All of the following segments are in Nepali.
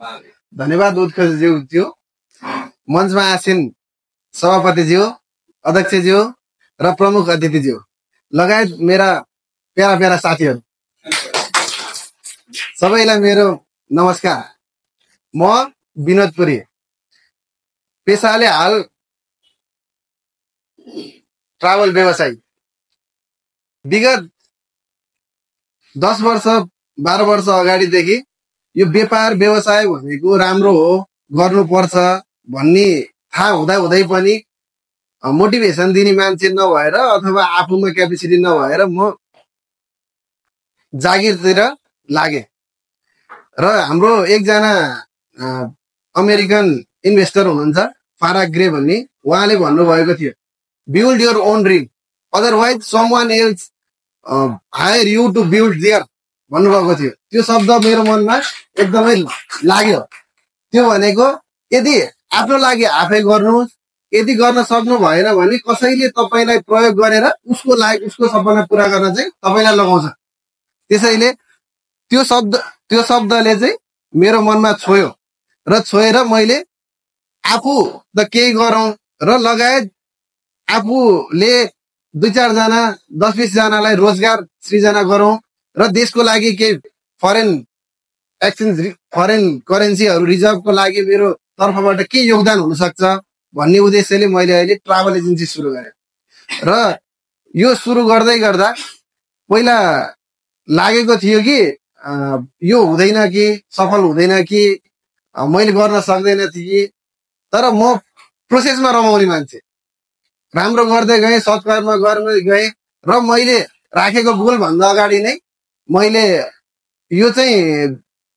धन्यवाद उत्कर्षज्यू, मञ्चमा आसीन सभापतिज्यू, अध्यक्षज्यू र प्रमुख अतिथिज्यू लगायत मेरा प्यारा प्यारा साथीहरू सबैलाई मेरो नमस्कार। म विनोद पुरी, पेसाले हाल ट्राभल व्यवसायी। विगत 10 वर्ष 12 वर्ष अगाडिदेखि यो व्यापार व्यवसाय भनेको राम्रो हो, गर्नुपर्छ भन्ने थाहा हुँदै पनि मोटिभेसन दिने मान्छे नभएर अथवा आफूमा क्यापेसिटी नभएर म जागिरतिर लागे र हाम्रो एकजना अमेरिकन इन्भेस्टर हुनुहुन्छ फाराग ग्रे भन्ने, उहाँले भन्नुभएको थियो build your own dream otherwise someone else hire you to build their भन्नुभएको थियो। त्यो शब्द मेरो मनमा एकदमै लाग्यो। त्यो भनेको यदि आफ्नो लागि आफै गर्नुहोस्, यदि गर्न सक्नु भएन भने कसैले तपाईलाई प्रयोग गरेर उसको लागि उसको सपना पूरा गर्न चाहिँ तपाईलाई लगाउँछ। त्यसैले त्यो शब्दले चाहिँ मेरो मनमा छोयो र छोएर मैले आफू त केही गरौँ र लगायत आफूले 2-4 जना 10-20 जनालाई रोजगार सृजना गरौँ र देशको लागि केही फरेन करेन्सीहरू रिजर्भको लागि मेरो तर्फबाट के योगदान हुन सक्छ भन्ने उद्देश्यले मैले अहिले ट्राभल एजेन्सी सुरु गरेँ। र यो सुरु गर्दै गर्दा पहिला लागेको थियो कि यो हुँदैन कि, सफल हुँदैन कि, मैले गर्न सक्दैन थिएँ। तर म प्रोसेसमा रमाउने मान्छे, राम्रो गर्दै गएँ, सत्कर्म गर्दै गएँ र मैले राखेको गोल भन्दा अगाडि नै मैले यो चाहिँ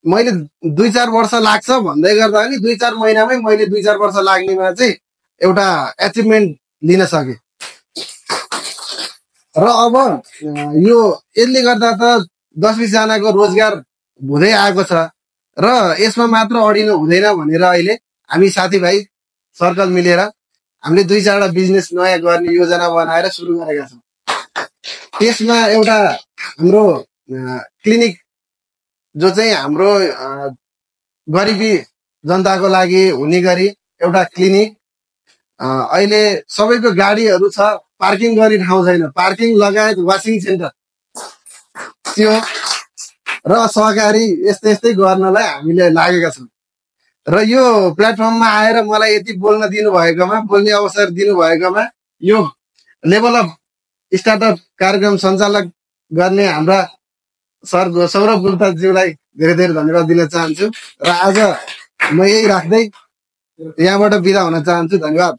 मैले 2-4 वर्ष लाग्छ भन्दै गर्दा नि 2-4 महिनामै मैले 2-4 वर्ष लाग्नेमा चाहिँ एउटा एचिभमेन्ट लिन सकेँ। र अब यो यसले गर्दा त 10-20 जनाको रोजगार हुँदै आएको छ र यसमा मात्र अडिनु हुँदैन भनेर अहिले हामी साथीभाइ सर्कल मिलेर हामीले 2-4 वटा बिजनेस नयाँ गर्ने योजना बनाएर सुरु गरेका छौँ। त्यसमा एउटा हाम्रो क्लिनिक जो चाहिँ हाम्रो गरिबी जनताको लागि हुने गरी एउटा क्लिनिक, अहिले सबैको गाडीहरू छ, पार्किङ गर्ने ठाउँ छैन, पार्किङ लगायत वासिङ सेन्टर त्यो र सहकारी यस्तै गर्नलाई हामीले लागेका छौँ। र यो प्लेटफर्ममा आएर मलाई यति बोल्न दिनुभएकोमा, बोल्ने अवसर दिनुभएकोमा, यो लेभल अफ स्टार्टअप कार्यक्रम सञ्चालक गर्ने हाम्रा सर सौरभ गुप्ताज्यूलाई धेरै धेरै धन्यवाद दिन चाहन्छु। र आज म यही राख्दै यहाँबाट बिदा हुन चाहन्छु। धन्यवाद।